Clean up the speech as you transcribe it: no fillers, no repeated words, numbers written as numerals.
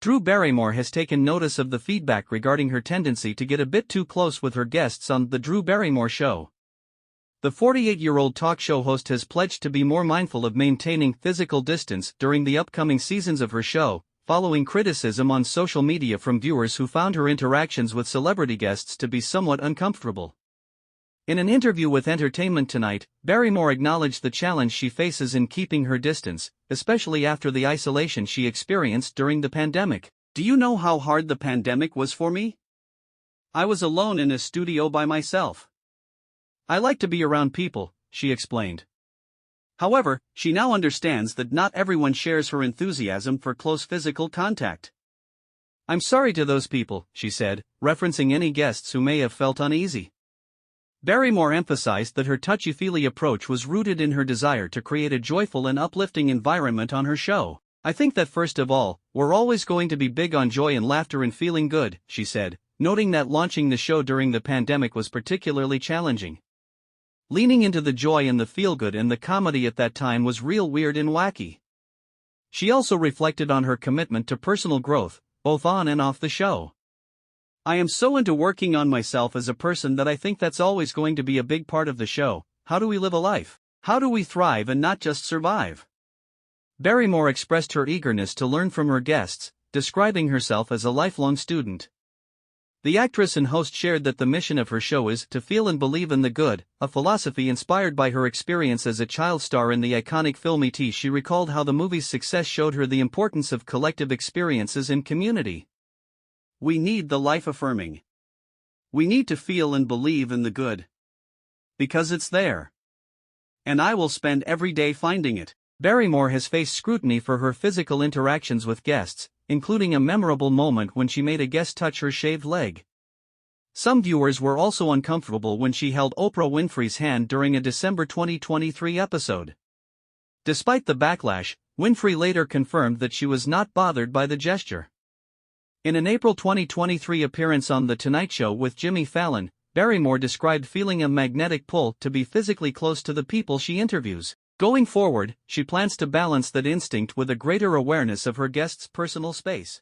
Drew Barrymore has taken notice of the feedback regarding her tendency to get a bit too close with her guests on The Drew Barrymore Show. The 48-year-old talk show host has pledged to be more mindful of maintaining physical distance during the upcoming seasons of her show, following criticism on social media from viewers who found her interactions with celebrity guests to be somewhat uncomfortable. In an interview with Entertainment Tonight, Barrymore acknowledged the challenge she faces in keeping her distance, especially after the isolation she experienced during the pandemic. "Do you know how hard the pandemic was for me? I was alone in a studio by myself. I like to be around people," she explained. However, she now understands that not everyone shares her enthusiasm for close physical contact. "I'm sorry to those people," she said, referencing any guests who may have felt uneasy. Barrymore emphasized that her touchy-feely approach was rooted in her desire to create a joyful and uplifting environment on her show. "I think that first of all, we're always going to be big on joy and laughter and feeling good," she said, noting that launching the show during the pandemic was particularly challenging. Leaning into the joy and the feel-good and the comedy at that time was real weird and wacky. She also reflected on her commitment to personal growth, both on and off the show. "I am so into working on myself as a person that I think that's always going to be a big part of the show. How do we live a life? How do we thrive and not just survive?" Barrymore expressed her eagerness to learn from her guests, describing herself as a lifelong student. The actress and host shared that the mission of her show is to feel and believe in the good, a philosophy inspired by her experience as a child star in the iconic film E.T. She recalled how the movie's success showed her the importance of collective experiences and community. "We need the life-affirming. We need to feel and believe in the good. Because it's there. And I will spend every day finding it." Barrymore has faced scrutiny for her physical interactions with guests, including a memorable moment when she made a guest touch her shaved leg. Some viewers were also uncomfortable when she held Oprah Winfrey's hand during a December 2023 episode. Despite the backlash, Winfrey later confirmed that she was not bothered by the gesture. In an April 2023 appearance on The Tonight Show with Jimmy Fallon, Barrymore described feeling a magnetic pull to be physically close to the people she interviews. Going forward, she plans to balance that instinct with a greater awareness of her guests' personal space.